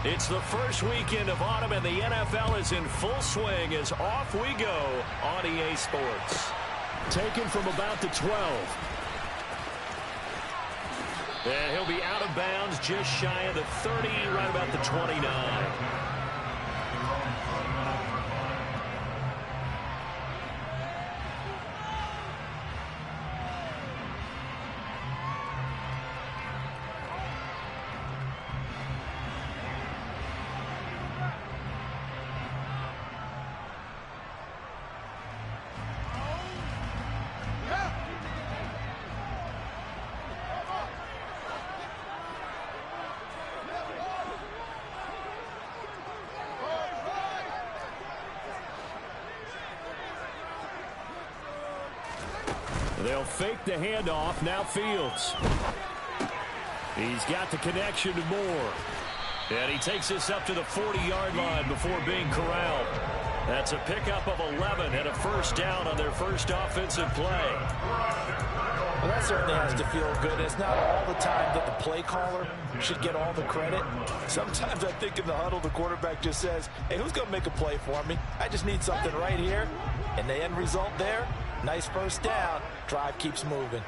It's the first weekend of autumn, and the NFL is in full swing as off we go on EA Sports. Taken from about the 12. And he'll be out of bounds just shy of the 30, right about the 29. They'll fake the handoff. Now Fields. He's got the connection to Moore. And he takes this up to the 40-yard line before being corralled. That's a pickup of 11 and a first down on their first offensive play. Well, that certainly has to feel good. It's not all the time that the play caller should get all the credit. Sometimes I think in the huddle, the quarterback just says, hey, who's going to make a play for me? I just need something right here. And the end result there, nice first down. Drive keeps moving.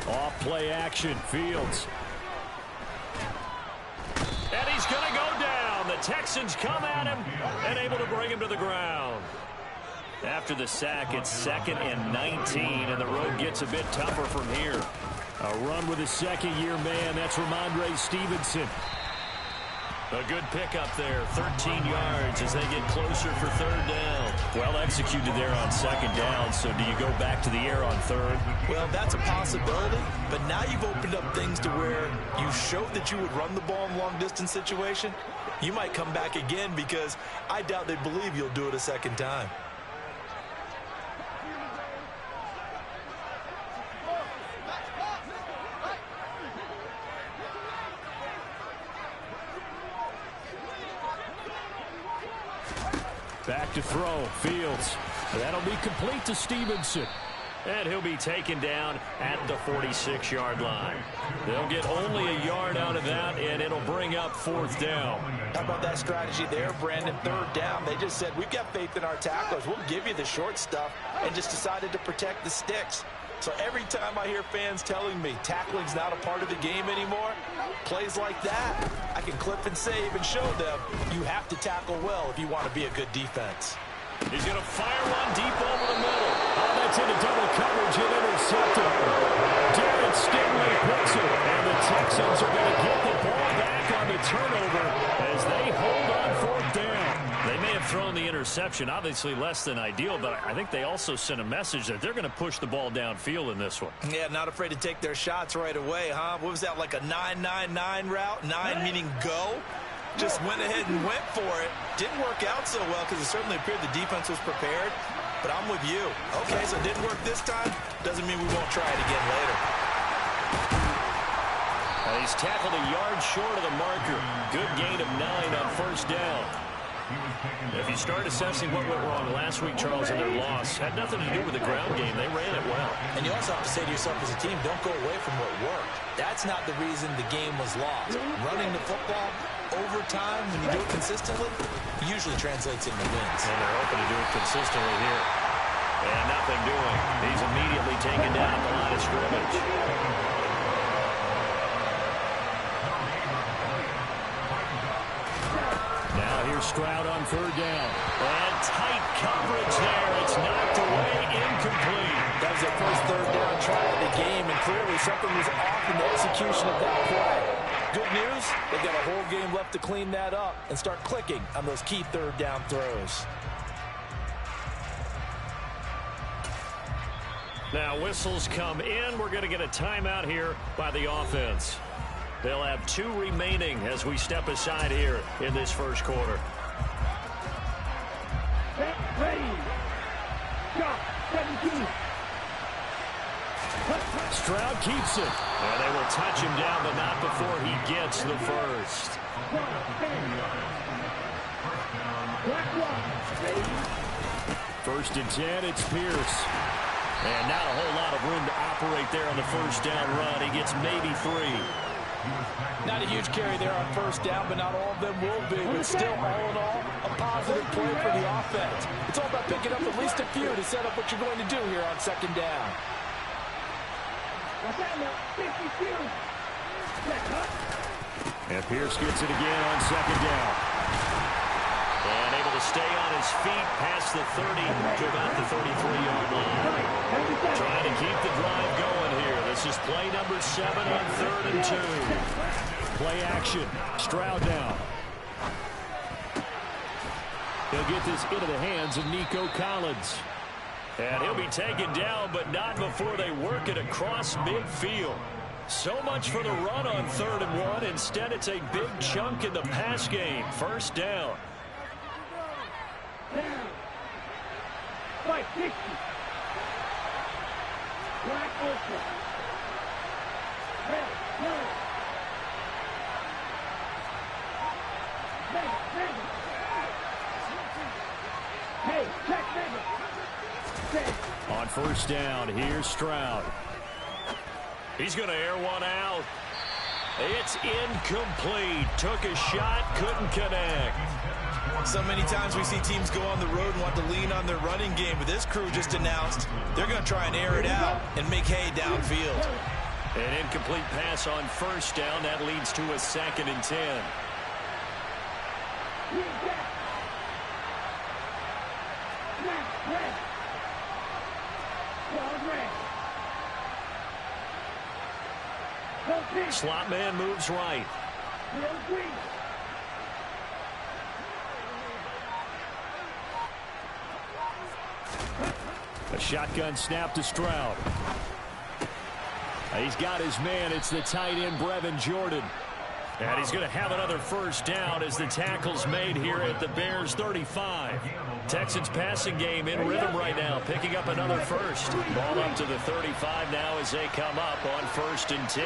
Off play action, Fields. And he's going to go down. The Texans come at him and able to bring him to the ground. After the sack, it's 2nd and 19, and the road gets a bit tougher from here. A run with a second-year man. That's Ramondre Stevenson. A good pickup there, 13 yards as they get closer for third down. Well executed there on second down, so do you go back to the air on third? Well, that's a possibility, but now you've opened up things to where you showed that you would run the ball in long-distance situation. You might come back again because I doubt they believe you'll do it a second time. Back to throw, Fields. That'll be complete to Stevenson. And he'll be taken down at the 46-yard line. They'll get only a yard out of that, and it'll bring up fourth down. How about that strategy there, Brandon? Third down. They just said, we've got faith in our tacklers. We'll give you the short stuff, and just decided to protect the sticks. So every time I hear fans telling me tackling's not a part of the game anymore, plays like that, I can clip and save and show them you have to tackle well if you want to be a good defense. He's going to fire one deep over the middle. Oh, that's into double coverage and intercepted. Darren Stingley puts it, and the Texans are going to get the ball back on the turnover as they hold on fourth down. They may have thrown the interception, obviously less than ideal, but I think they also sent a message that they're going to push the ball downfield in this one. Yeah, not afraid to take their shots right away, huh? What was that, like a 9-9-9 route? 9 meaning go? Just went ahead and went for it. Didn't work out so well because it certainly appeared the defense was prepared. But I'm with you. Okay, so it didn't work this time. Doesn't mean we won't try it again later. He's tackled a yard short of the marker. Good gain of 9 on first down. If you start assessing what went wrong last week, Charles, in their loss, had nothing to do with the ground game. They ran it well. And you also have to say to yourself as a team, don't go away from what worked. That's not the reason the game was lost. Running the football over time, when you do it consistently, usually translates into wins. And they're hoping to do it consistently here. And nothing doing. He's immediately taken down at the line of scrimmage. Now here's Stroud on third down. And tight coverage there. It's knocked away, incomplete. That was their first third down try of the game, and clearly something was off in the execution of that play. Good news, they've got a whole game left to clean that up and start clicking on those key third down throws. Now whistles come in. We're going to get a timeout here by the offense. They'll have 2 remaining as we step aside here in this first quarter. Ready. Shot. 17. Stroud keeps it. And they will touch him down, but not before he gets the first. First and 10, it's Pierce. And not a whole lot of room to operate there on the first down run. He gets maybe 3. Not a huge carry there on first down, but not all of them will be. But still, all in all, a positive play for the offense. It's all about picking up at least a few to set up what you're going to do here on second down. And Pierce gets it again on second down. And able to stay on his feet past the 30 to about the 33-yard line. Trying to keep the drive going here. This is play number 7 on 3rd and 2. Play action. Stroud down. He'll get this into the hands of Nico Collins. And he'll be taken down, but not before they work it across midfield. So much for the run on 3rd and 1. Instead, it's a big chunk in the pass game. First down. Fight 60. Black open. Red, red. Hey, check on first down, here's Stroud. He's going to air one out. It's incomplete. Took a shot, couldn't connect. So many times we see teams go on the road and want to lean on their running game, but this crew just announced they're going to try and air it out and make hay downfield. An incomplete pass on first down. That leads to a 2nd and 10. Slot man moves right. A shotgun snap to Stroud. He's got his man. It's the tight end, Brevin Jordan. And he's going to have another first down as the tackle's made here at the Bears 35. Texans passing game in rhythm right now, picking up another first. Ball up to the 35 now as they come up on 1st and 10.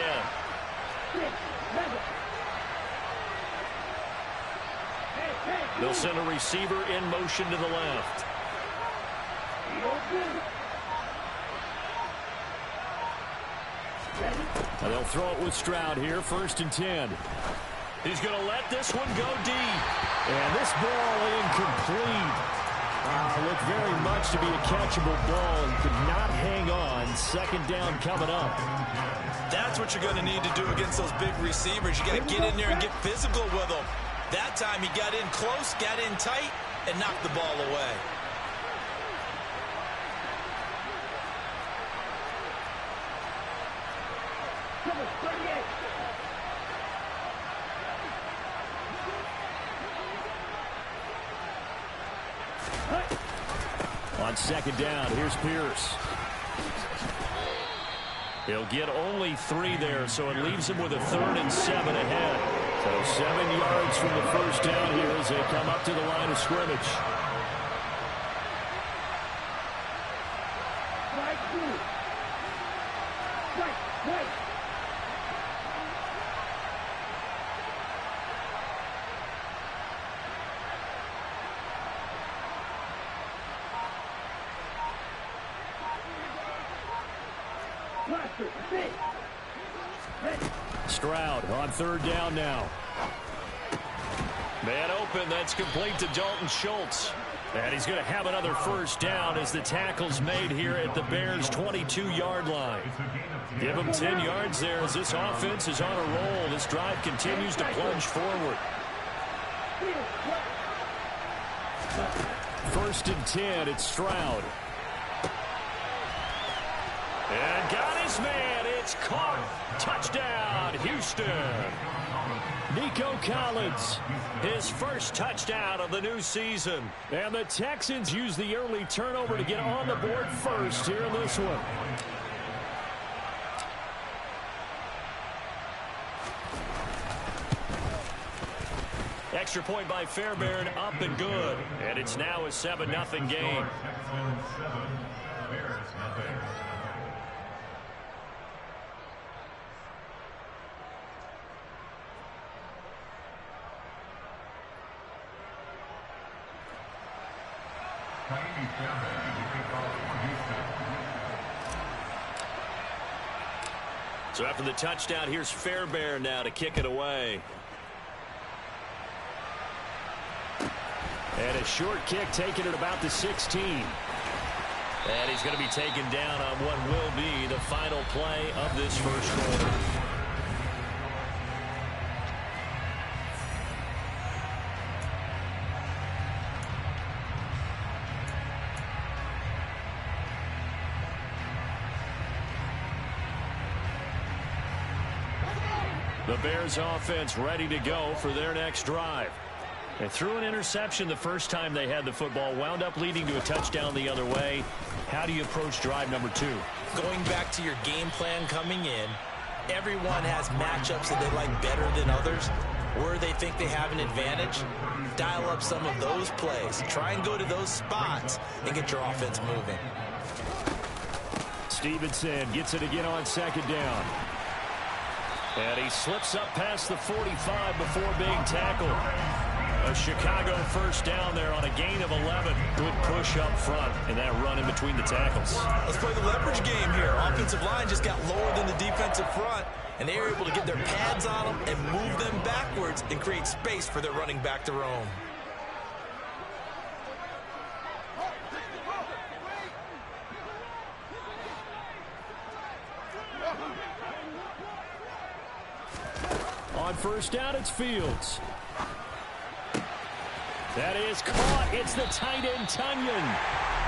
They'll send a receiver in motion to the left. And they'll throw it with Stroud here, 1st and 10. He's going to let this one go deep. And this ball incomplete. Looked very much to be a catchable ball and could not hang on. 2nd down coming up. That's what you're going to need to do against those big receivers. You got to get in there and get physical with them. That time he got in close, got in tight, and knocked the ball away. On 2nd down, here's Pierce. He'll get only 3 there, so it leaves him with a 3rd and 7 ahead. So 7 yards from the first down here as they come up to the line of scrimmage. Stroud on 3rd down now. Man open, that's complete to Dalton Schultz. And he's going to have another first down as the tackle's made here at the Bears' 22-yard line. Give him 10 yards there as this offense is on a roll. This drive continues to plunge forward. 1st and 10, it's Stroud. And got his man. It's caught. Touchdown, Houston. Nico Collins, his first touchdown of the new season. And the Texans use the early turnover to get on the board first here in this one. Extra point by Fairbairn, up and good. And it's now a 7-0 game. Fairbairn. So after the touchdown, here's Fairbairn now to kick it away. And a short kick taken at about the 16. And he's going to be taken down on what will be the final play of this first quarter. The Bears offense ready to go for their next drive. They threw an interception the first time they had the football, wound up leading to a touchdown the other way. How do you approach drive number 2? Going back to your game plan coming in, everyone has matchups that they like better than others. Where they think they have an advantage, dial up some of those plays. Try and go to those spots and get your offense moving. Stevenson gets it again on second down. And he slips up past the 45 before being tackled. A Chicago first down there on a gain of 11. Good push up front and that run in between the tackles. Let's play the leverage game here. Offensive line just got lower than the defensive front, and they were able to get their pads on them and move them backwards and create space for their running back to roam. On first down, it's Fields. That is caught. It's the tight end, Tunyon.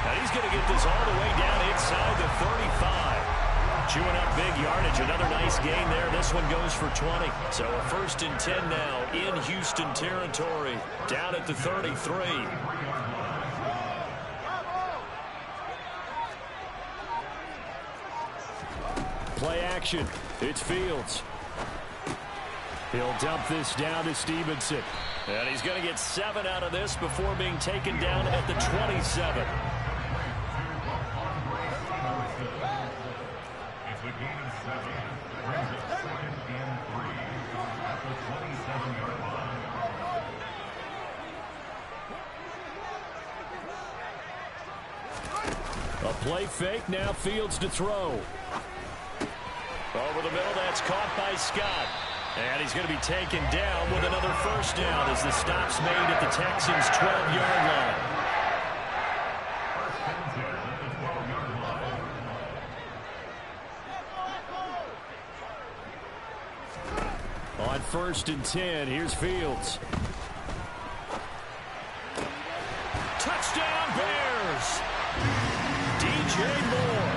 Now he's going to get this all the way down inside the 35. Chewing up big yardage. Another nice gain there. This one goes for 20. So a 1st and 10 now in Houston territory. Down at the 33. Play action. It's Fields. He'll dump this down to Stevenson. And he's going to get 7 out of this before being taken down at the 27. A play fake, now Fields to throw. Over the middle, that's caught by Scott. And he's going to be taken down with another first down as the stop's made at the Texans' 12-yard line. On 1st and 10, here's Fields. Touchdown, Bears! DJ Moore.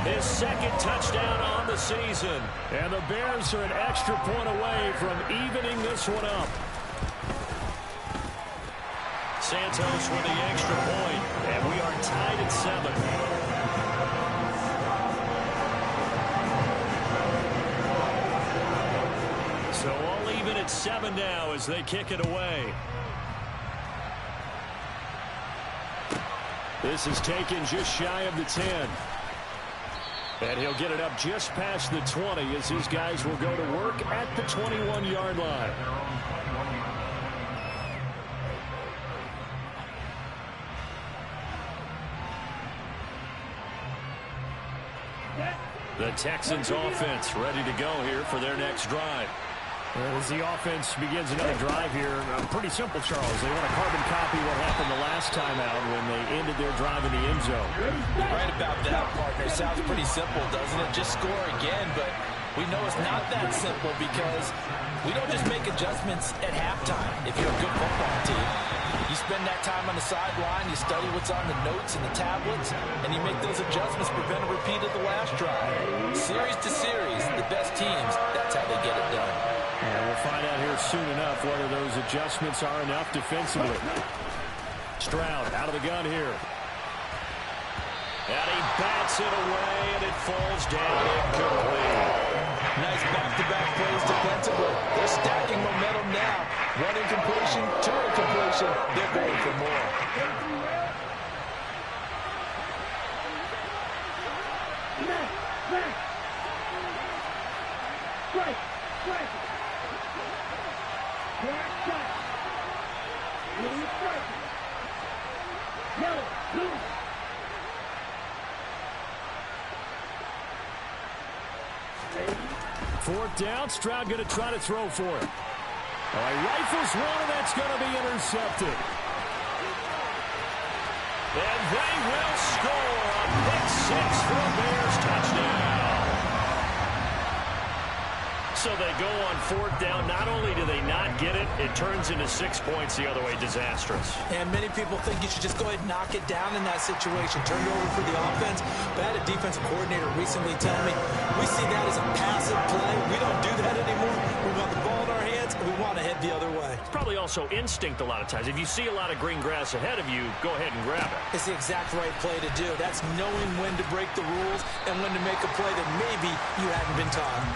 His 2nd touchdown on the season. And the Bears are an extra point away from evening this one up. Santos with the extra point, and we are tied at 7. So all even at 7 now as they kick it away. This is taken just shy of the 10. And he'll get it up just past the 20 as his guys will go to work at the 21-yard line. The Texans offense ready to go here for their next drive. As the offense begins another drive here, pretty simple, Charles. They want to carbon copy what happened the last time out when they ended their drive in the end zone. You're right about that, partner. It sounds pretty simple, doesn't it? Just score again, but we know it's not that simple because we don't just make adjustments at halftime if you're a good football team. You spend that time on the sideline, you study what's on the notes and the tablets, and you make those adjustments, prevent a repeat of the last drive. Series to series, the best teams, that's how they get it done. And we'll find out here soon enough whether those adjustments are enough defensively. Stroud out of the gun here. And he bats it away, and it falls down incomplete. Nice back-to-back plays defensively. They're stacking momentum now. 1 incompletion, 2 incompletion. They're going for more. 4th down. Stroud going to try to throw for it. He rifles one, and that's going to be intercepted. And they will score a pick 6 for a Bears touchdown. So they go on 4th down. Not only do they not get it, it turns into 6 points the other way. Disastrous. And many people think you should just go ahead and knock it down in that situation. Turn it over for the offense. But I had a defensive coordinator recently tell me, we see that as a passive play. We don't do that anymore. We want the ball in our hands, and we want to head the other way. It's probably also instinct a lot of times. If you see a lot of green grass ahead of you, go ahead and grab it. It's the exact right play to do. That's knowing when to break the rules and when to make a play that maybe you hadn't been taught.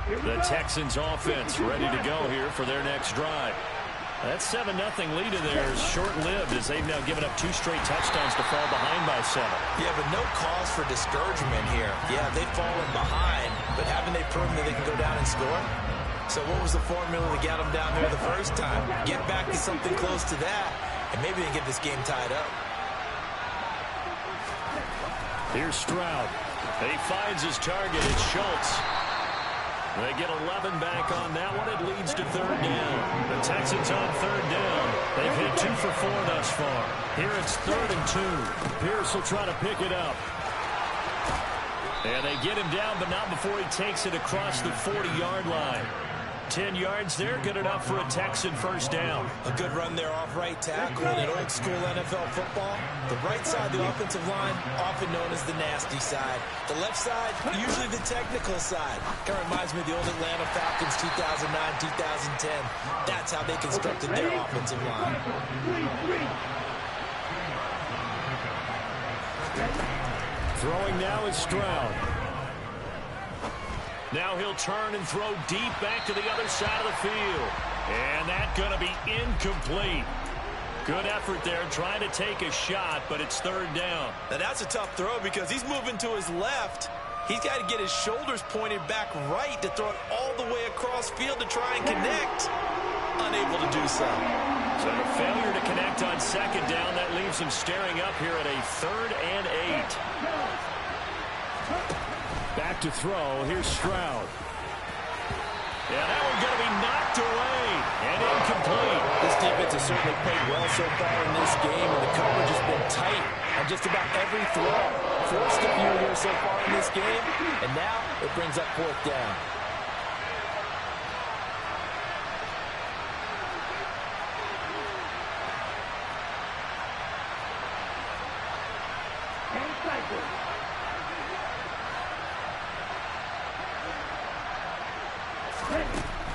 The Texans offense ready to go here for their next drive. That 7-0 lead of theirs short-lived as they've now given up 2 straight touchdowns to fall behind by 7. Yeah, but no cause for discouragement here. Yeah, they've fallen behind, but haven't they proven that they can go down and score? So what was the formula to get them down there the first time? Get back to something close to that, and maybe they can get this game tied up. Here's Stroud. He finds his target. It's Schultz. They get 11 back on that one. It leads to 3rd down. The Texans on 3rd down. They've hit 2 for 4 thus far. Here it's 3rd and 2. Pierce will try to pick it up. And they get him down, but not before he takes it across the 40-yard line. 10 yards there, good enough for a Texan first down. A good run there off right tackle in old-school NFL football. The right side of the offensive line, often known as the nasty side. The left side, usually the technical side. Kind of reminds me of the old Atlanta Falcons 2009, 2010. That's how they constructed their offensive line. Throwing now is Stroud. Now he'll turn and throw deep back to the other side of the field. And that's going to be incomplete. Good effort there trying to take a shot, but it's 3rd down. Now that's a tough throw because he's moving to his left. He's got to get his shoulders pointed back right to throw it all the way across field to try and connect. Unable to do so. So a failure to connect on 2nd down. That leaves him staring up here at a 3rd and 8. Back to throw. Here's Stroud. Yeah, that one's going to be knocked away and incomplete. This defense has certainly played well so far in this game, and the coverage has been tight on just about every throw. Forced a few here so far in this game, and now it brings up 4th down.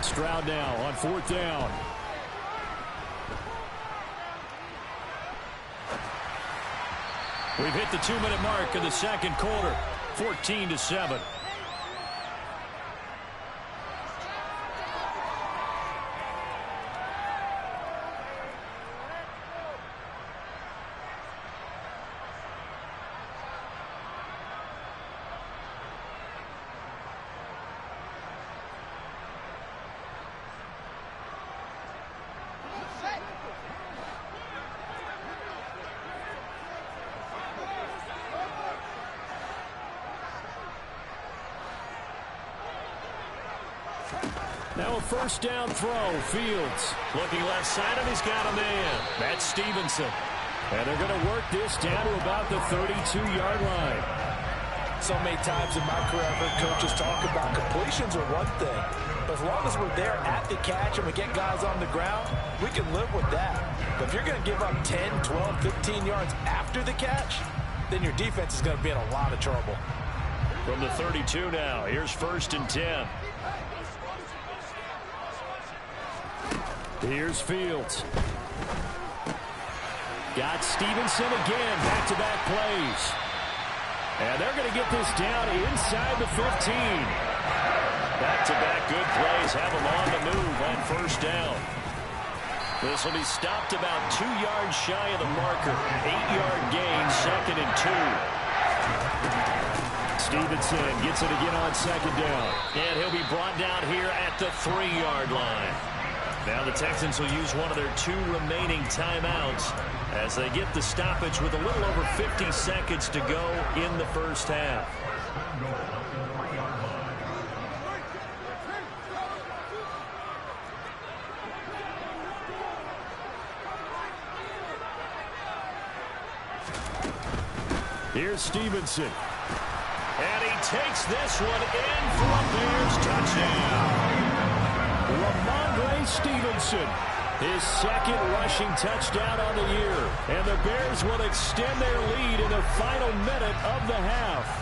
Stroud now on 4th down. We've hit the 2-minute mark of the 2nd quarter. 14-7. Now a 1st down throw. Fields looking left side, and he's got a man. That's Stevenson. And they're going to work this down to about the 32-yard line. So many times in my career, I've heard coaches talk about completions are one thing. But as long as we're there at the catch and we get guys on the ground, we can live with that. But if you're going to give up 10, 12, 15 yards after the catch, then your defense is going to be in a lot of trouble. From the 32 now, here's 1st and 10. Here's Fields. Got Stevenson again, back-to-back plays. And they're going to get this down inside the 15. Back-to-back good plays have them on the move on 1st down. This will be stopped about 2 yards shy of the marker. 8-yard gain, 2nd and 2. Stevenson gets it again on 2nd down. And he'll be brought down here at the 3-yard line. Now the Texans will use one of their 2 remaining timeouts as they get the stoppage with a little over 50 seconds to go in the first half. Here's Stevenson. And he takes this one in for a Bears touchdown. Ramondre Stevenson, his 2nd rushing touchdown on the year. And the Bears will extend their lead in the final minute of the half.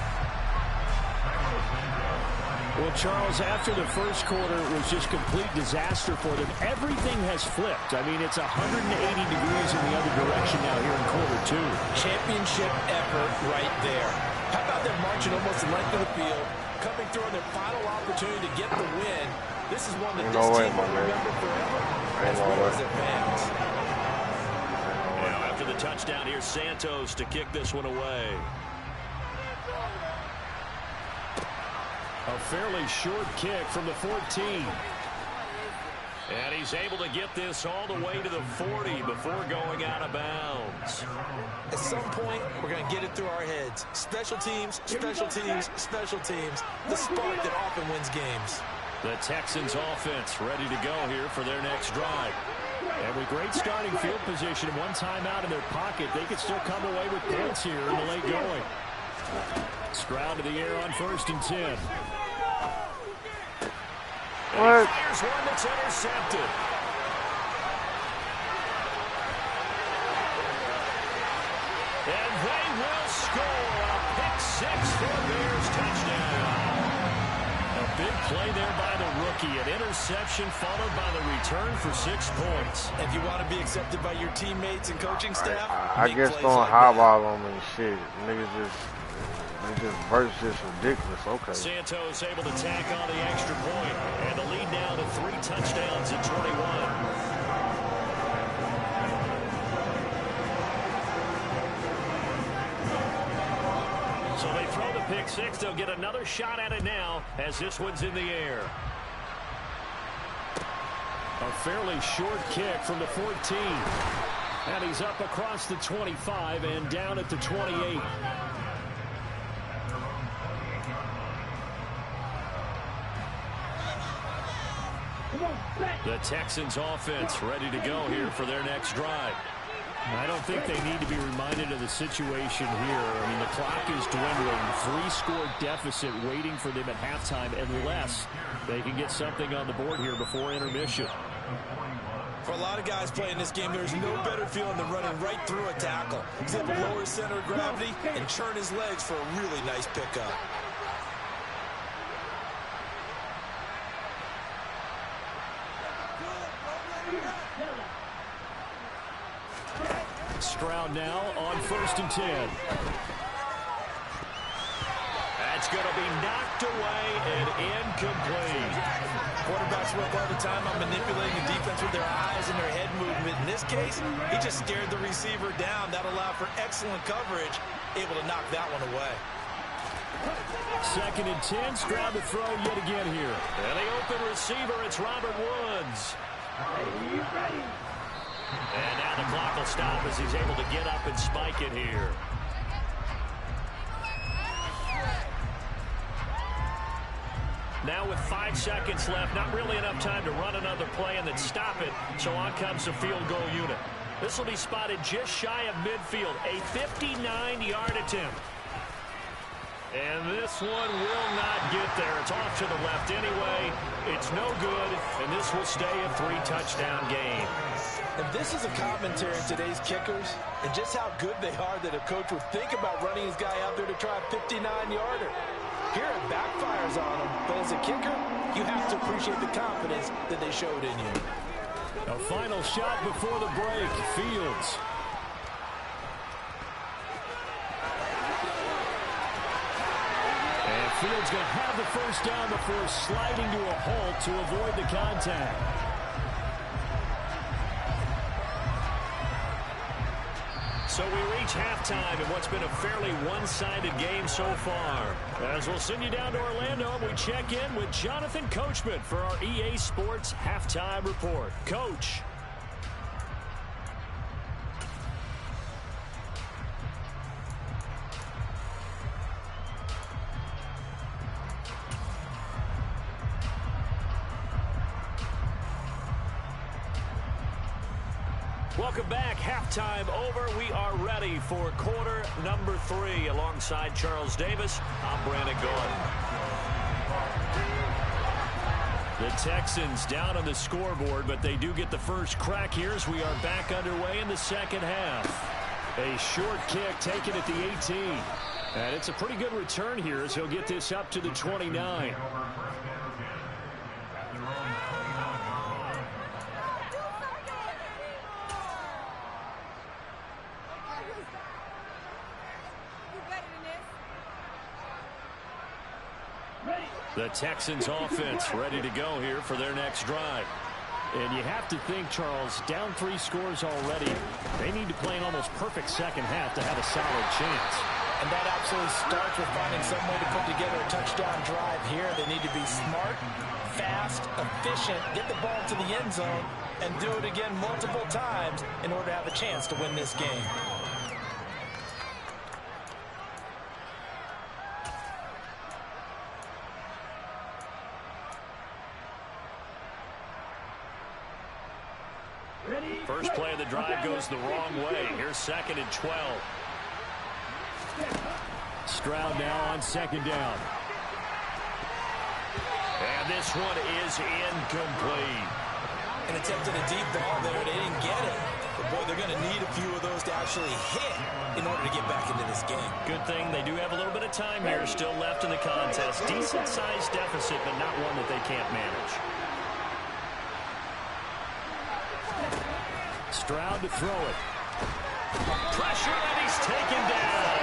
Well, Charles, after the first quarter, it was just complete disaster for them. Everything has flipped. I mean, it's 180 degrees in the other direction now here in quarter 2. Championship effort right there. How about them marching almost the length of the field, coming through on their final opportunity to get the win? This is one that this team will remember forever, as well as their fans. Now, after the touchdown, here's Santos to kick this one away. A fairly short kick from the 14. And he's able to get this all the way to the 40 before going out of bounds. At some point, we're going to get it through our heads. Special teams, special teams, special teams. The spark that often wins games. The Texans offense ready to go here for their next drive. And with great starting field position and one timeout in their pocket, they could still come away with points here in the late going. Stroud to the air on 1st and 10. What? And he fires one that's intercepted. And they will score a pick-6 for a Bears touchdown. A big play there by the rookie. An interception followed by the return for 6 points. If you want to be accepted by your teammates and coaching staff, I guess throwing highball on me and shit. Niggas just verse just ridiculous. Okay. Santos able to tack on the extra point, and the lead now to 3 touchdowns at 21. So they throw the pick-6. They'll get another shot at it now as this one's in the air. A fairly short kick from the 14. And he's up across the 25 and down at the 28. The Texans offense ready to go here for their next drive. I don't think they need to be reminded of the situation here. I mean, the clock is dwindling. 3-score deficit waiting for them at halftime unless they can get something on the board here before intermission. For a lot of guys playing this game, there's no better feeling than running right through a tackle. He's able to lower his center of gravity and churn his legs for a really nice pickup. Stroud now on 1st and 10. That's going to be knocked away and incomplete. Quarterbacks work all the time on manipulating the defense with their eyes and their head movement. In this case, he just scared the receiver down. That allowed for excellent coverage, able to knock that one away. 2nd and 10. Stroud to throw yet again here. And the open receiver, it's Robert Woods. And now the clock will stop as he's able to get up and spike it here. Now with 5 seconds left, not really enough time to run another play and then stop it, so on comes the field goal unit. This will be spotted just shy of midfield, a 59-yard attempt. And this one will not get there. It's off to the left anyway. It's no good, and this will stay a 3-touchdown game. And this is a commentary on today's kickers and just how good they are that a coach would think about running his guy out there to try a 59-yarder. Here it backfires on him, but as a kicker, you have to appreciate the confidence that they showed in you. A final shot before the break. Fields. And Fields going to have the first down before sliding to a halt to avoid the contact. So we reach halftime in what's been a fairly one-sided game so far. As we'll send you down to Orlando, and we check in with Jonathan Coachman for our EA Sports Halftime Report. Coach. Welcome back. Halftime over. We are ready for quarter number 3. Alongside Charles Davis, I'm Brandon Gordon. The Texans down on the scoreboard, but they do get the first crack here as we are back underway in the second half. A short kick taken at the 18. And it's a pretty good return here as he'll get this up to the 29. The Texans offense ready to go here for their next drive. And you have to think, Charles, down 3 scores already. They need to play an almost perfect second half to have a solid chance. And that absolutely starts with finding some way to put together a touchdown drive here. They need to be smart, fast, efficient, get the ball to the end zone, and do it again multiple times in order to have a chance to win this game. First play of the drive goes the wrong way. Here's 2nd and 12. Stroud now on 2nd down. And this one is incomplete. An attempt at a deep ball there. They didn't get it. But, boy, they're going to need a few of those to actually hit in order to get back into this game. Good thing they do have a little bit of time here still left in the contest. Decent-sized deficit, but not one that they can't manage. Stroud to throw it. Pressure, and he's taken down.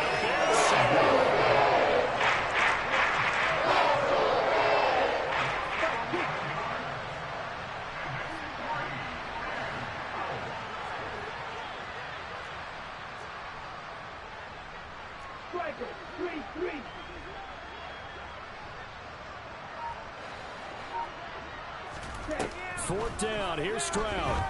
Striker, 3-3. Fourth down. Here's Stroud.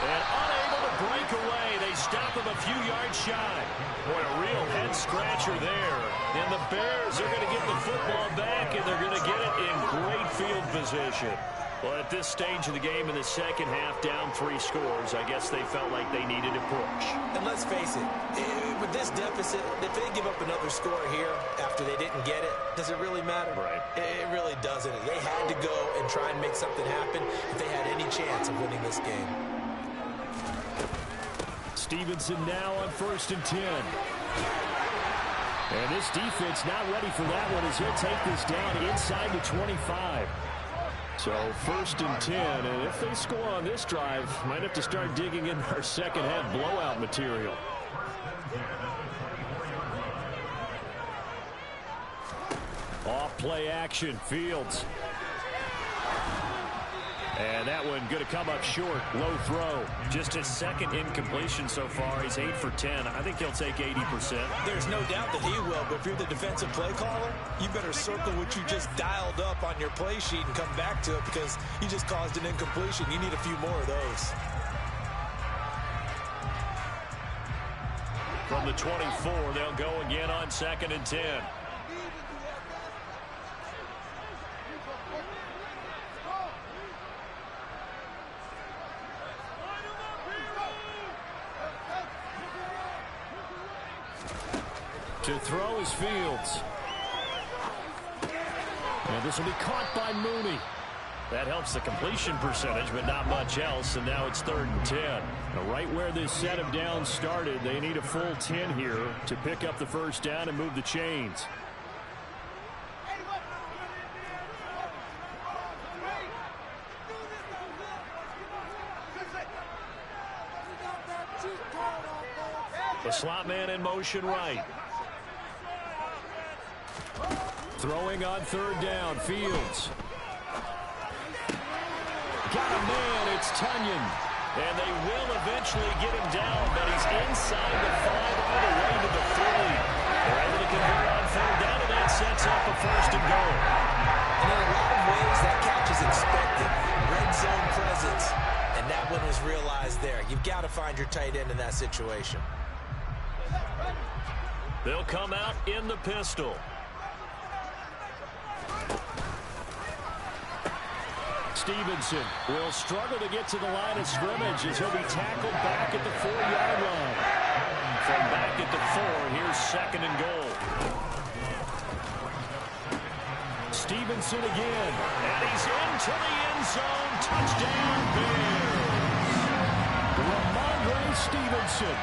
And unable to break away. They stop him a few yards shy. Boy, a real head-scratcher there. And the Bears are going to get the football back, and they're going to get it in great field position. Well, at this stage of the game in the second half, down 3 scores, I guess they felt like they needed a push. And let's face it, with this deficit, if they give up another score here after they didn't get it, does it really matter? Right. It really doesn't. They had to go and try and make something happen if they had any chance of winning this game. Stevenson now on 1st and 10. And this defense not ready for that one as he'll take this down inside the 25. So 1st and 10, and if they score on this drive, might have to start digging in our second half blowout material. Off play action, Fields. And that one going to come up short. Low throw. Just his 2nd incompletion so far. He's 8 for 10. I think he'll take 80%. There's no doubt that he will, but if you're the defensive play caller, you better circle what you just dialed up on your play sheet and come back to it because you just caused an incompletion. You need a few more of those. From the 24, they'll go again on 2nd and 10. To throw is Fields. And this will be caught by Mooney. That helps the completion percentage, but not much else, and now it's 3rd and 10. Now, right where this set of downs started, they need a full 10 here to pick up the first down and move the chains. The slot man in motion right. Throwing on 3rd down, Fields. Got a man, it's Tunyon. And they will eventually get him down, but he's inside the 5 all the way to the 3. They're able to convert on 3rd down, and that sets up a 1st and goal. And in a lot of ways, that catch is expected. Red zone presence. And that one was realized there. You've got to find your tight end in that situation. They'll come out in the pistol. Stevenson will struggle to get to the line of scrimmage as he'll be tackled back at the 4-yard line. From back at the 4, here's 2nd and goal. Stevenson again, and he's into the end zone. Touchdown, Bears. Ramondre Stevenson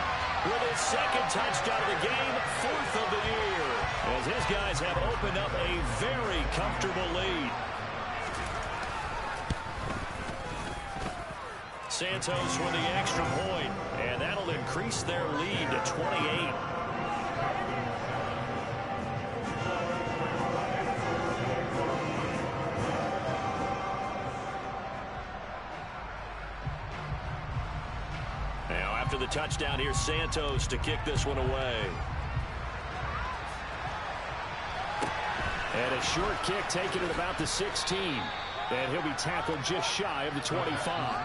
with his 2nd touchdown of the game, 4th of the year, as his guys have opened up a very comfortable lead. Santos with the extra point, and that'll increase their lead to 28. Now after the touchdown, here's Santos to kick this one away. And a short kick taken at about the 16. And he'll be tackled just shy of the 25.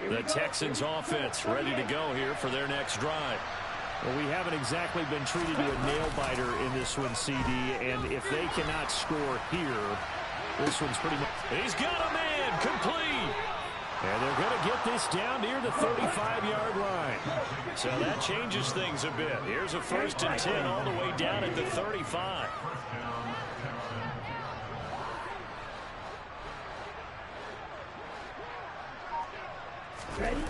The Texans offense ready to go here for their next drive. Well, we haven't exactly been treated to a nail-biter in this one, CD, and if they cannot score here, this one's pretty much... He's got a man, complete! And they're going to get this down near the 35-yard line. So that changes things a bit. Here's a 1st and 10 all the way down at the 35. Ready?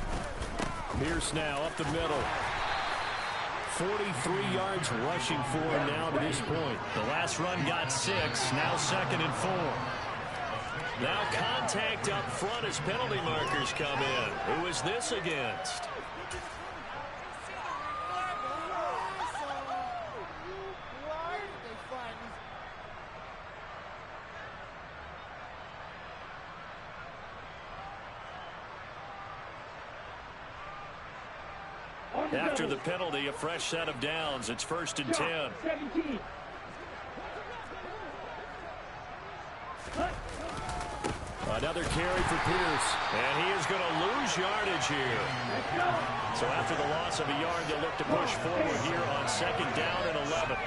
Pierce now up the middle. 43 yards rushing for him now to this point. The last run got 6, now 2nd and 4. Now contact up front as penalty markers come in. Who is this against? After the penalty, a fresh set of downs. It's 1st and 10. 17. Another carry for Pierce. And he is going to lose yardage here. So after the loss of a yard, they'll look to push forward here on 2nd down and 11.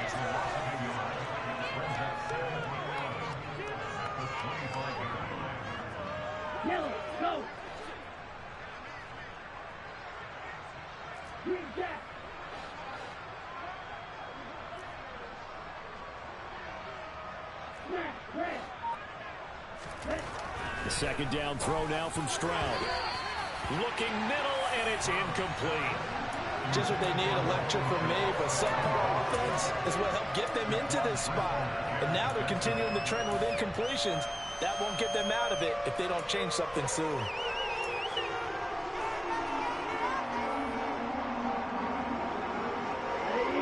Yellow, go. Green jack. Smash, red. Red. The 2nd down throw now from Stroud. Looking middle, and it's incomplete. Just what they need, a lecture from me, but subpar offense is what helped get them into this spot. And now they're continuing the trend with incompletions. That won't get them out of it if they don't change something soon.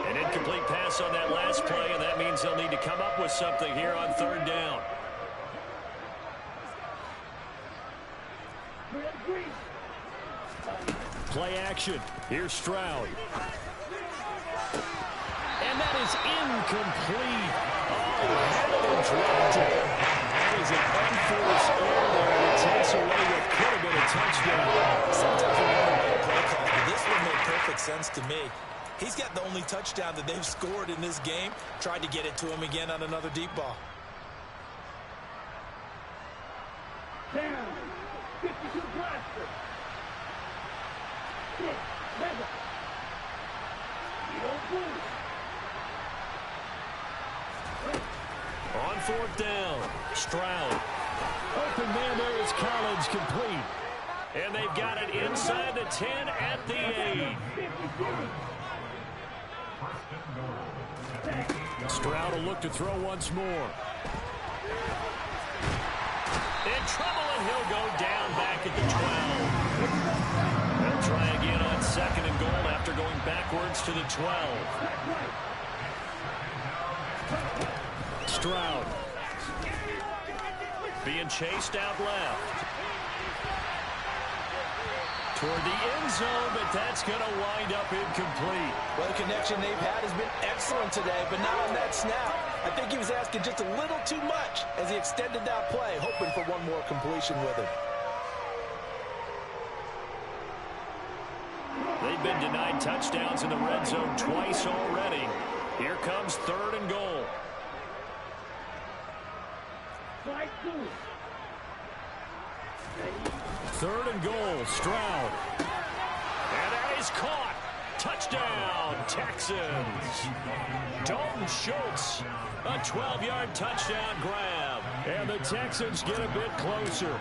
An incomplete pass on that last play, and that means they'll need to come up with something here on 3rd down. Play action. Here's Stroud. And that is incomplete. Oh, dropped it. That is an unforced error there, and it takes away what could have been a touchdown. Sometimes we wonder about a play call, but this one made perfect sense to me. He's got the only touchdown that they've scored in this game. Tried to get it to him again on another deep ball. Down. 52 blaster. 6, 7. On 4th down, Stroud. Open man there is Collins, complete. And they've got it inside the 10 at the 8. Stroud will look to throw once more. In trouble, and he'll go down back at the 12. They'll try again on 2nd and goal after going backwards to the 12. Stroud. Being chased out left. Toward the end zone, but that's going to wind up incomplete. Well, the connection they've had has been excellent today, but not on that snap. I think he was asking just a little too much as he extended that play, hoping for one more completion with it. They've been denied touchdowns in the red zone twice already. Here comes 3rd and goal. Strike 2. 3rd and goal, Stroud. And that is caught. Touchdown, Texans. Dalton Schultz, a 12-yard touchdown grab. And the Texans get a bit closer.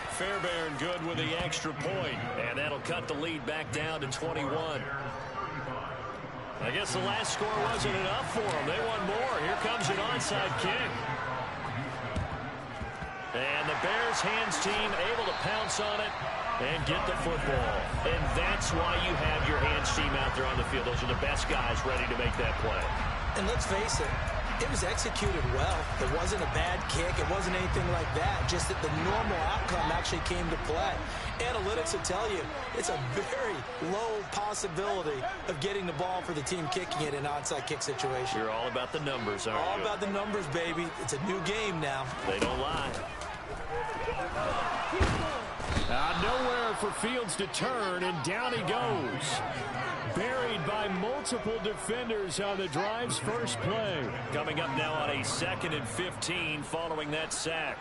Fairbairn good with the extra point. And that'll cut the lead back down to 21. I guess the last score wasn't enough for them. They want more. Here comes an onside kick. And the Bears hands team able to pounce on it and get the football. And that's why you have your hands team out there on the field. Those are the best guys ready to make that play. And let's face it, it was executed well. It wasn't a bad kick. It wasn't anything like that. Just that the normal outcome actually came to play. Analytics will tell you it's a very low possibility of getting the ball for the team kicking it in an onside kick situation. You're all about the numbers, aren't you? All about the numbers, baby. It's a new game now. They don't lie. Nowhere for Fields to turn, and down he goes. Buried by multiple defenders on the drive's first play. Coming up now on a 2nd and 15 following that sack.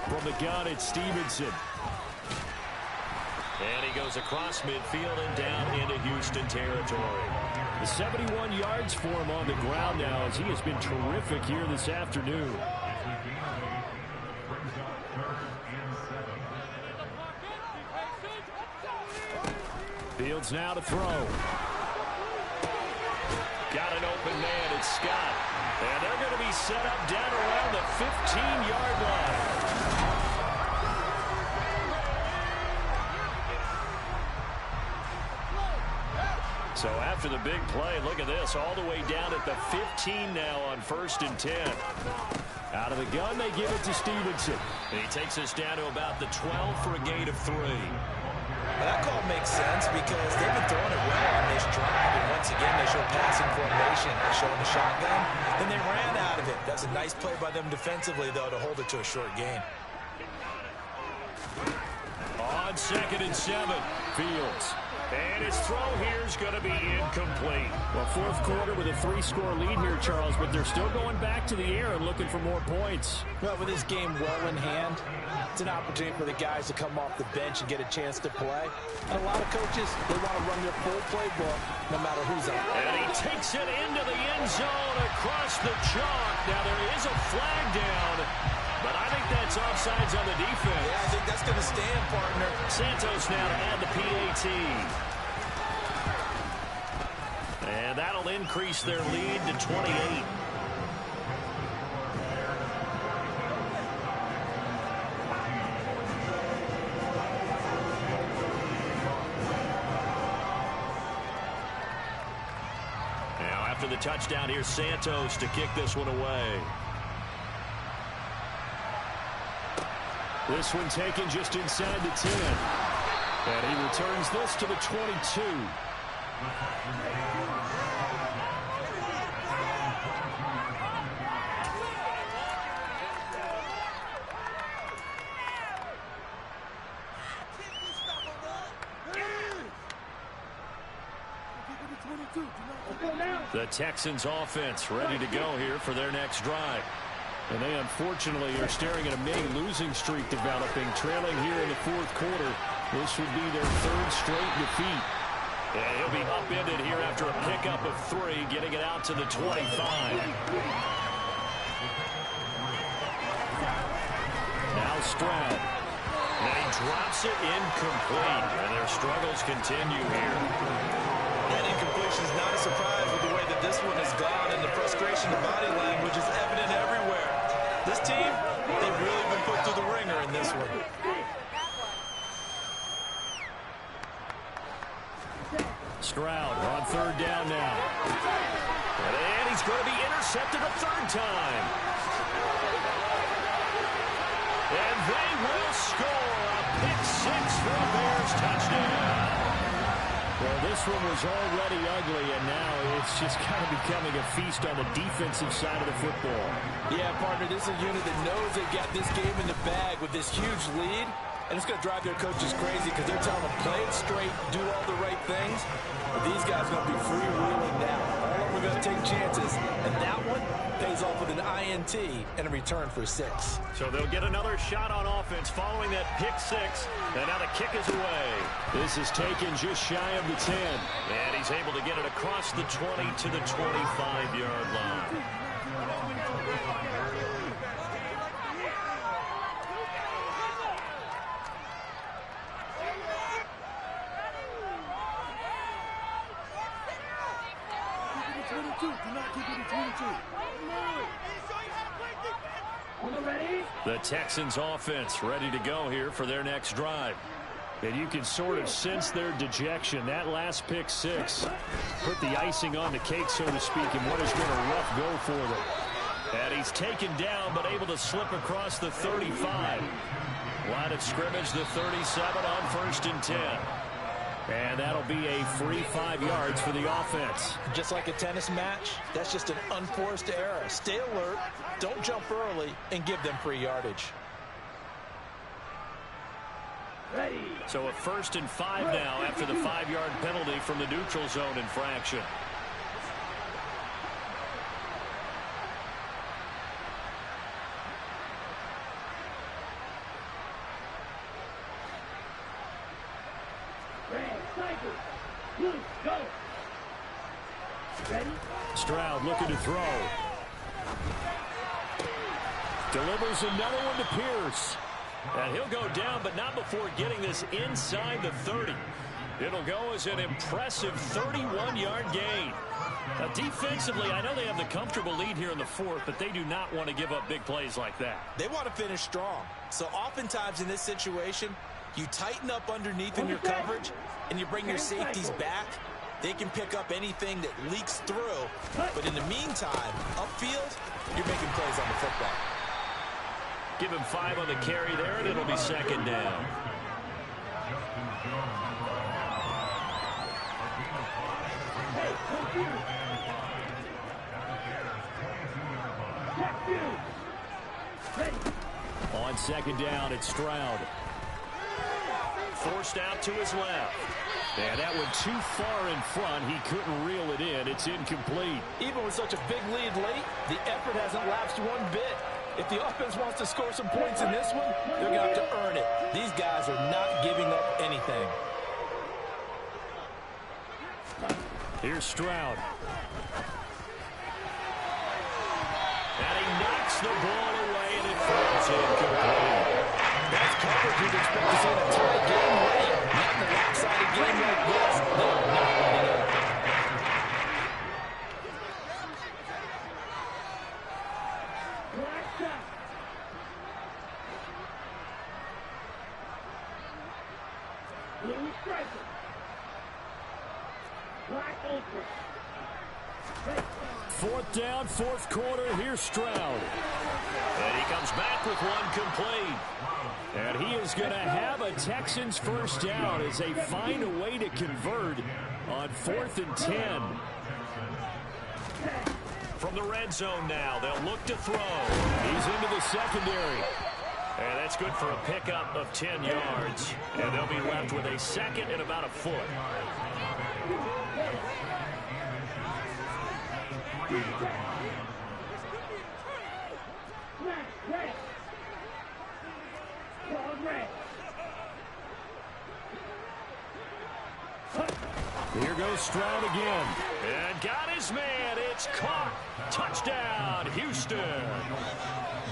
From the gun, it's Stevenson. And he goes across midfield and down into Houston territory. The 71 yards for him on the ground now as he has been terrific here this afternoon. Fields now to throw. Got an open man, it's Scott. And they're going to be set up down around the 15-yard line. So after the big play, look at this, all the way down at the 15 now on 1st and 10. Out of the gun, they give it to Stevenson. And he takes us down to about the 12 for a gain of 3. Well, that call makes sense because they've been throwing it well on this drive. And once again, they show passing formation. They're showing the shotgun. Then they ran out of it. That's a nice play by them defensively, though, to hold it to a short gain. On 2nd and 7, Fields. And his throw here is going to be incomplete. Well, 4th quarter with a 3-score lead here, Charles, but they're still going back to the air and looking for more points. Well, with this game well in hand, it's an opportunity for the guys to come off the bench and get a chance to play. And a lot of coaches, they want to run their full playbook no matter who's on. And he takes it into the end zone across the chalk. Now, there is a flag down, but I think that's offsides on the defense. Yeah, I think that's going to stand, partner. Santos now to add the PAT. And that'll increase their lead to 28. Now after the touchdown, here's Santos to kick this one away. This one taken just inside the 10. And he returns this to the 22. The Texans offense ready to go here for their next drive. And they unfortunately are staring at a mini losing streak developing, trailing here in the 4th quarter. This would be their 3rd straight defeat. And he'll be upended here after a pickup of 3, getting it out to the 25. Now Stroud. And he drops it incomplete. And their struggles continue here. That incompletion is not a surprise with the way that this one has gone, and the frustration, the body language is evident everywhere. This team, they've really been put through the ringer in this one. Stroud on third down now. And he's going to be intercepted a third time. And they will score a pick six for a Bears touchdown. Well, this one was already ugly, and now it's just kind of becoming a feast on the defensive side of the football. Yeah, partner, this is a unit that knows they got this game in the bag with this huge lead, and it's going to drive their coaches crazy because they're telling them play it straight, do all the right things. But these guys are going to be freewheeling now. All of them are going to take chances, and that one pays off with an INT and a return for 6. So they'll get another shot on offense following that pick six, and now the kick is away. This is taken just shy of the 10, and he's able to get it across the 20 to the 25-yard line. The Texans offense ready to go here for their next drive. And you can sort of sense their dejection. That last pick six put the icing on the cake, so to speak, in what has been a rough go for them. And he's taken down, but able to slip across the 35. Line of scrimmage, the 37 on 1st and 10. And that'll be a free 5 yards for the offense. Just like a tennis match, that's just an unforced error. Stay alert, don't jump early, and give them free yardage. Ready. So a 1st and 5 now after the 5-yard penalty from the neutral zone infraction. Stroud looking to throw. Delivers another one to Pierce. And he'll go down, but not before getting this inside the 30. It'll go as an impressive 31-yard gain. Now, defensively, I know they have the comfortable lead here in the 4th, but they do not want to give up big plays like that. They want to finish strong. So oftentimes in this situation, you tighten up underneath in your coverage, and you bring your safeties back. They can pick up anything that leaks through. But in the meantime, upfield, you're making plays on the football. Give him 5 on the carry there, and it'll be 2nd down. On 2nd down, it's Stroud. Forced out to his left. And that one too far in front. He couldn't reel it in. It's incomplete. Even with such a big lead late, the effort hasn't lapsed one bit. If the offense wants to score some points in this one, they're going to have to earn it. These guys are not giving up anything. Here's Stroud. And he knocks the ball away, and it falls incomplete. That's coverage you'd expect to see in a tie game late. Not in a lopsided game like this. They're not letting up. Blue striker. Black ultra. 4th down, 4th quarter. Here's Stroud. And he comes back with one complete. And he is going to have a Texans 1st down as they find a way to convert on 4th and 10. From the red zone now, they'll look to throw. He's into the secondary. And that's good for a pickup of 10 yards. And they'll be left with a 2nd and about a foot. Here goes Stroud again. And got his man. It's caught. Touchdown, Houston.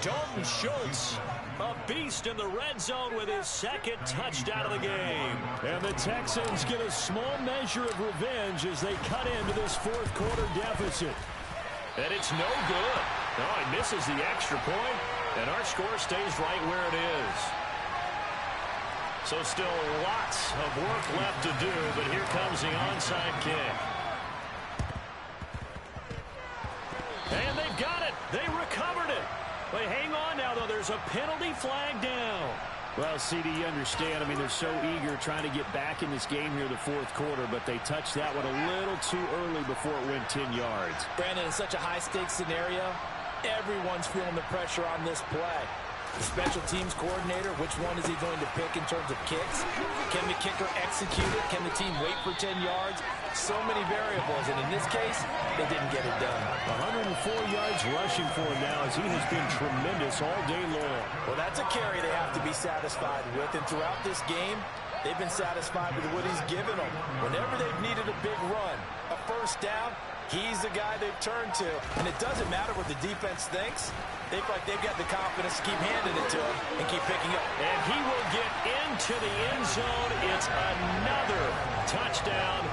Dalton Schultz, a beast in the red zone with his second touchdown of the game. And the Texans get a small measure of revenge as they cut into this fourth quarter deficit. And it's no good. No, he misses the extra point, and our score stays right where it is. So still lots of work left to do, but here comes the onside kick. And they've got it. They recovered it. They hang on now, though. There's a penalty flag down. Well, CD, you understand. I mean, they're so eager trying to get back in this game here in the fourth quarter, but they touched that one a little too early before it went 10 yards. Brandon, in such a high-stakes scenario, everyone's feeling the pressure on this play. The special teams coordinator, which one is he going to pick in terms of kicks? Can the kicker execute it? Can the team wait for 10 yards? So many variables, and in this case, they didn't get it done. 104 yards rushing for him now as he has been tremendous all day long. Well, that's a carry they have to be satisfied with, and throughout this game, they've been satisfied with what he's given them. Whenever they've needed a big run, a first down, he's the guy they've turned to, and it doesn't matter what the defense thinks. They feel like they've got the confidence to keep handing it to him and keep picking up. And he will get into the end zone. It's another touchdown.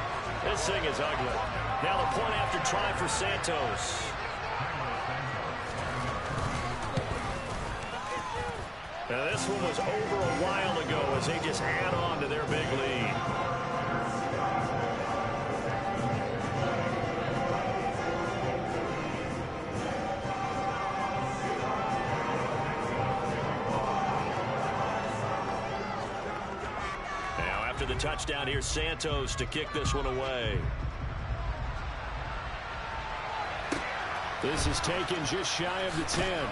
This thing is ugly. Now the point after try for Santos. Now this one was over a while ago as they just add on to their big lead. The touchdown here, Santos to kick this one away. This is taken just shy of the 10.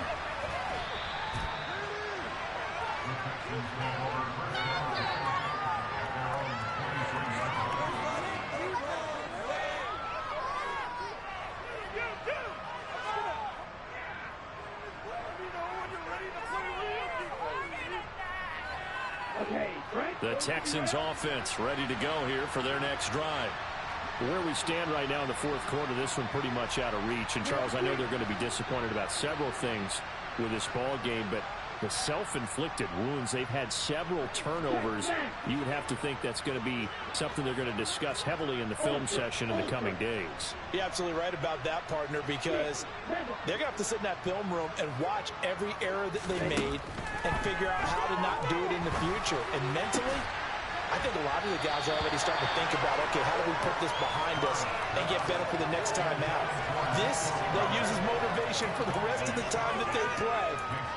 The Texans offense ready to go here for their next drive. Where we stand right now in the fourth quarter, this one pretty much out of reach. And, Charles, I know they're going to be disappointed about several things with this ball game, but the self-inflicted wounds, they've had several turnovers. You would have to think that's going to be something they're going to discuss heavily in the film session in the coming days. You're absolutely right about that, partner, because they're going to have to sit in that film room and watch every error that they made and figure out how to not do it in the future. And mentally, I think a lot of the guys are already starting to think about, okay, how do we put this behind us and get better for the next time out? This, they'll use as motivation for the rest of the time that they play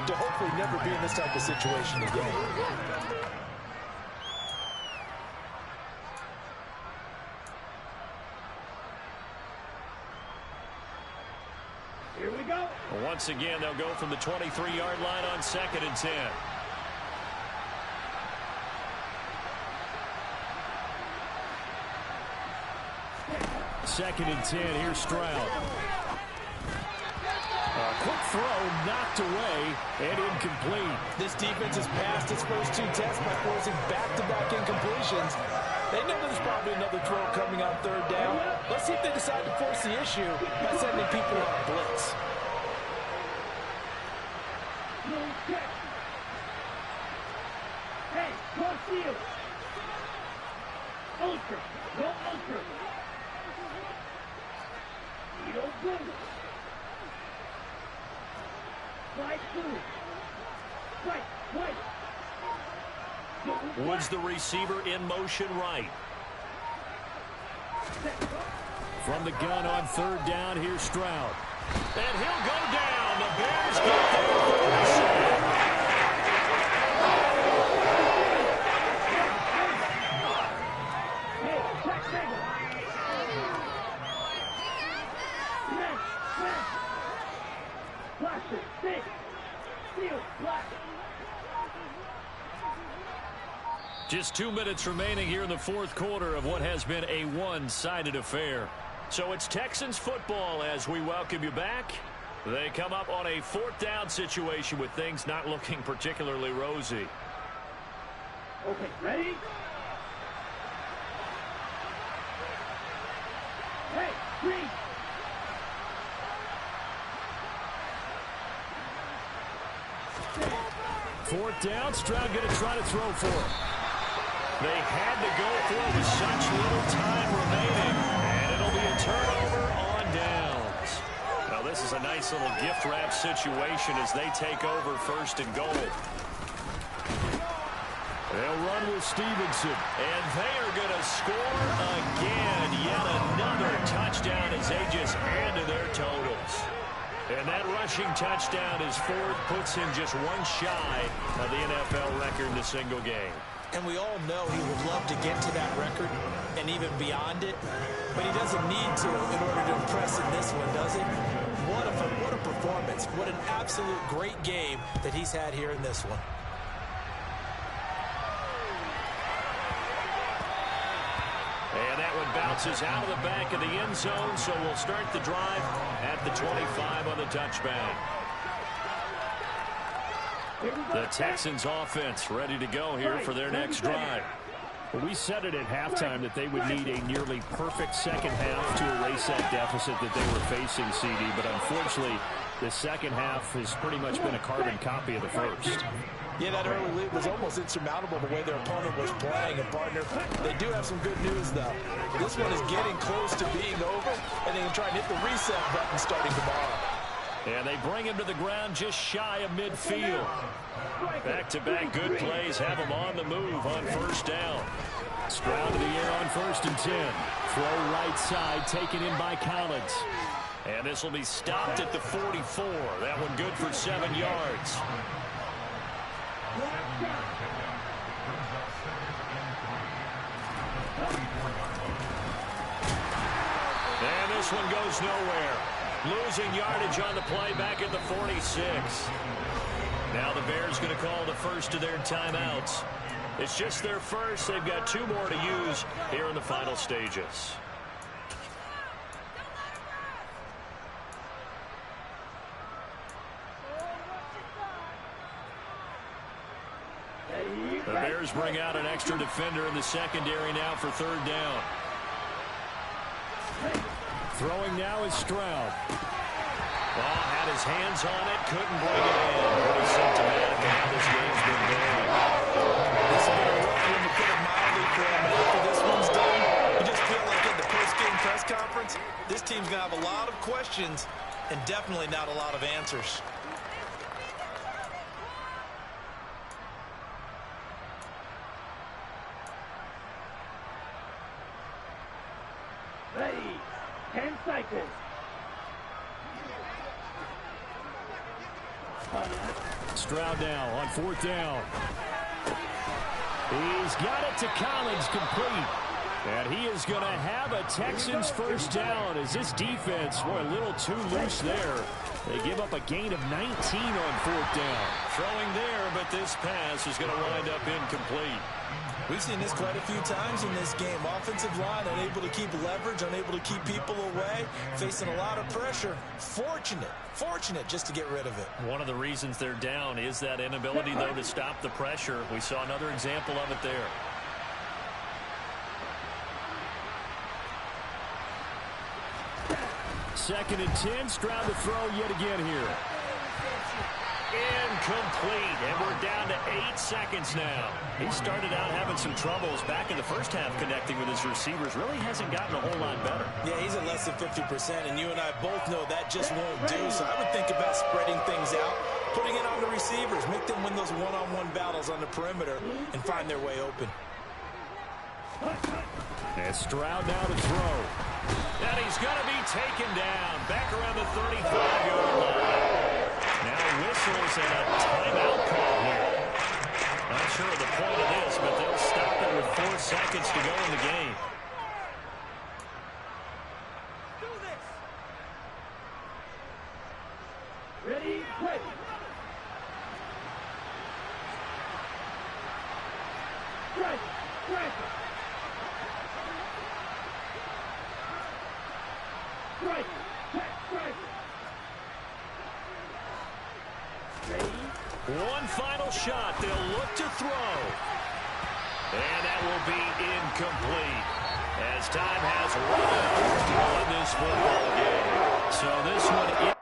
to hopefully never be in this type of situation again. Here we go. Once again, they'll go from the 23-yard line on 2nd and 10. Second and 10, here's Stroud. Quick throw, knocked away, and incomplete. This defense has passed its first two tests by forcing back-to-back incompletions. They know there's probably another throw coming on third down. Let's see if they decide to force the issue by sending people on a blitz. Hey, cross field. Ultra. Go ultra. You don't do it. Slide through. Right. Woods, the receiver, in motion right. From the gun on third down, here's Stroud. And he'll go down. The Bears get there for the sack. Just 2 minutes remaining here in the fourth quarter of what has been a one-sided affair. So it's Texans football as we welcome you back. They come up on a fourth down situation with things not looking particularly rosy. Okay, ready? Hey, freeze! 4th down. Stroud going to try to throw for it. They had to go for it with such little time remaining. And it'll be a turnover on downs. Now this is a nice little gift wrap situation as they take over 1st and goal. They'll run with Stevenson. And they are going to score again. Yet another touchdown as they just add to their totals. And that rushing touchdown is 4th, puts him just one shy of the NFL record in a single game. And we all know he would love to get to that record and even beyond it. But he doesn't need to in order to impress in this one, does he? What a performance. What an absolute great game that he's had here in this one. And that one bounces out of the back of the end zone, so we'll start the drive at the 25 on the touchback. The Texans offense ready to go here for their next drive. Well, we said it at halftime that they would need a nearly perfect second half to erase that deficit that they were facing, CD. But unfortunately, the second half has pretty much been a carbon copy of the first. Yeah, that early lead was almost insurmountable the way their opponent was playing. And, partner, they do have some good news, though. This one is getting close to being over, and they can try and hit the reset button starting tomorrow. And they bring him to the ground just shy of midfield. Back-to-back good plays have him on the move on 1st down. Stroud to the air on 1st and 10. Throw right side, taken in by Collins. And this will be stopped at the 44. That one good for 7 yards. And this one goes nowhere. Losing yardage on the play back at the 46. Now the Bears going to call the first of their timeouts. It's just their first. They've got 2 more to use here in the final stages. The Bears bring out an extra defender in the secondary now for 3rd down. Throwing now is Stroud. Ball had his hands on it, couldn't bring it in. Pretty symptomatic of how this game's been going. This will be a rough one to put it mildly for him. After this one's done, you just feel like at the post-game press conference, this team's going to have a lot of questions and definitely not a lot of answers. Ready. 10 seconds. Stroud now on 4th down. He's got it to Collins, complete. And he is going to have a Texans 1st down as this defense, boy, a little too loose there. They give up a gain of 19 on 4th down. Throwing there, but this pass is going to wind up incomplete. We've seen this quite a few times in this game. Offensive line unable to keep leverage, unable to keep people away, facing a lot of pressure. Fortunate just to get rid of it. One of the reasons they're down is that inability, though, to stop the pressure. We saw another example of it there. Second and 10, Stroud to throw yet again here. Incomplete, and we're down to 8 seconds now. He started out having some troubles back in the first half connecting with his receivers. Really hasn't gotten a whole lot better. Yeah, he's at less than 50%, and you and I both know that just won't do. So I would think about spreading things out, putting it on the receivers, make them win those one-on-one battles on the perimeter, and find their way open. And Stroud now to throw. And he's going to be taken down back around the 35-yard line. Now whistles and a timeout call here. Not sure of the point of this, but they'll stop it with 4 seconds to go in the game. Ready, play. Strike. One final shot. They'll look to throw. And that will be incomplete as time has run out on this football game. So this one